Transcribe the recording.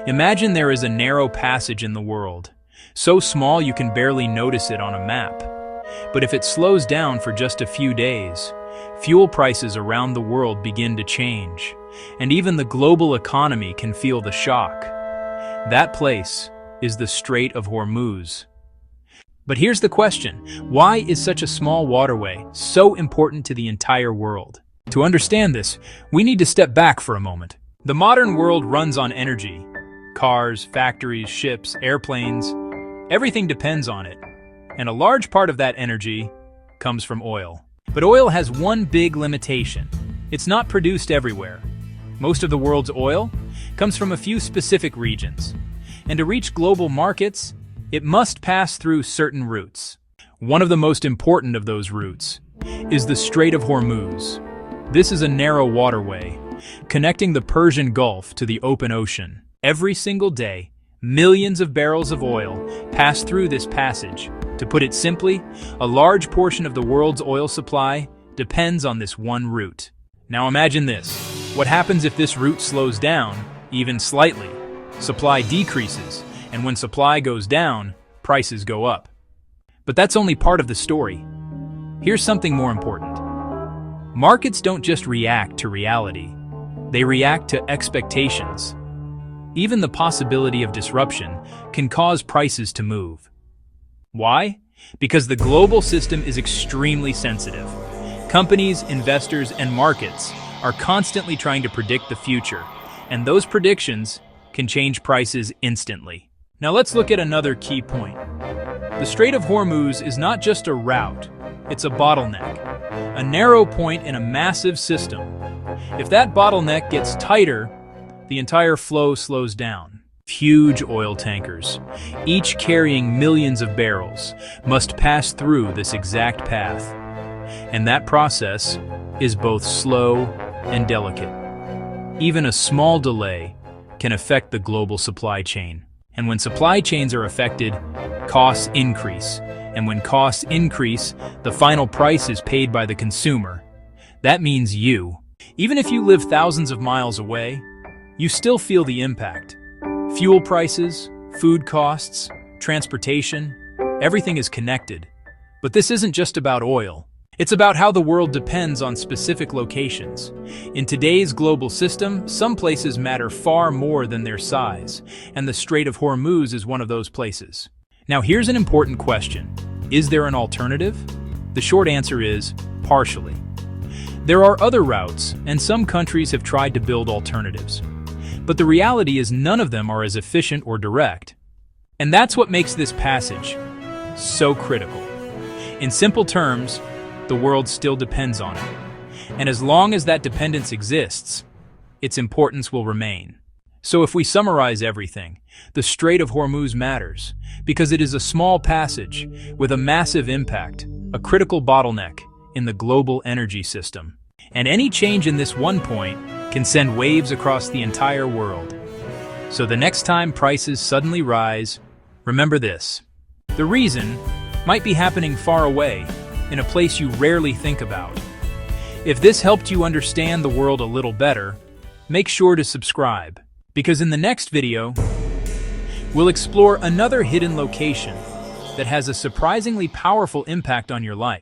Imagine there is a narrow passage in the world, so small you can barely notice it on a map. But if it slows down for just a few days, fuel prices around the world begin to change, and even the global economy can feel the shock. That place is the Strait of Hormuz. But here's the question: why is such a small waterway so important to the entire world? To understand this, we need to step back for a moment. The modern world runs on energy. Cars, factories, ships, airplanes, everything depends on it. And a large part of that energy comes from oil. But oil has one big limitation. It's not produced everywhere. Most of the world's oil comes from a few specific regions. And to reach global markets, it must pass through certain routes. One of the most important of those routes is the Strait of Hormuz. This is a narrow waterway connecting the Persian Gulf to the open ocean. Every single day, millions of barrels of oil pass through this passage. To put it simply, a large portion of the world's oil supply depends on this one route. Now imagine this. What happens if this route slows down, even slightly? Supply decreases, and when supply goes down, prices go up. But that's only part of the story. Here's something more important. Markets don't just react to reality. They react to expectations. Even the possibility of disruption can cause prices to move. Why? Because the global system is extremely sensitive. Companies, investors, and markets are constantly trying to predict the future, and those predictions can change prices instantly. Now let's look at another key point. The Strait of Hormuz is not just a route, it's a bottleneck, a narrow point in a massive system. If that bottleneck gets tighter, the entire flow slows down. Huge oil tankers, each carrying millions of barrels, must pass through this exact path. And that process is both slow and delicate. Even a small delay can affect the global supply chain. And when supply chains are affected, costs increase. And when costs increase, the final price is paid by the consumer. That means you. Even if you live thousands of miles away, you still feel the impact. Fuel prices, food costs, transportation, everything is connected. But this isn't just about oil. It's about how the world depends on specific locations. In today's global system, some places matter far more than their size, and the Strait of Hormuz is one of those places. Now here's an important question. Is there an alternative? The short answer is partially. There are other routes, and some countries have tried to build alternatives. But the reality is none of them are as efficient or direct. And that's what makes this passage so critical. In simple terms, the world still depends on it. And as long as that dependence exists, its importance will remain. So if we summarize everything, the Strait of Hormuz matters because it is a small passage with a massive impact, a critical bottleneck in the global energy system. And any change in this one point can send waves across the entire world. So the next time prices suddenly rise, remember this. The reason might be happening far away, in a place you rarely think about. If this helped you understand the world a little better, make sure to subscribe, because in the next video, we'll explore another hidden location that has a surprisingly powerful impact on your life.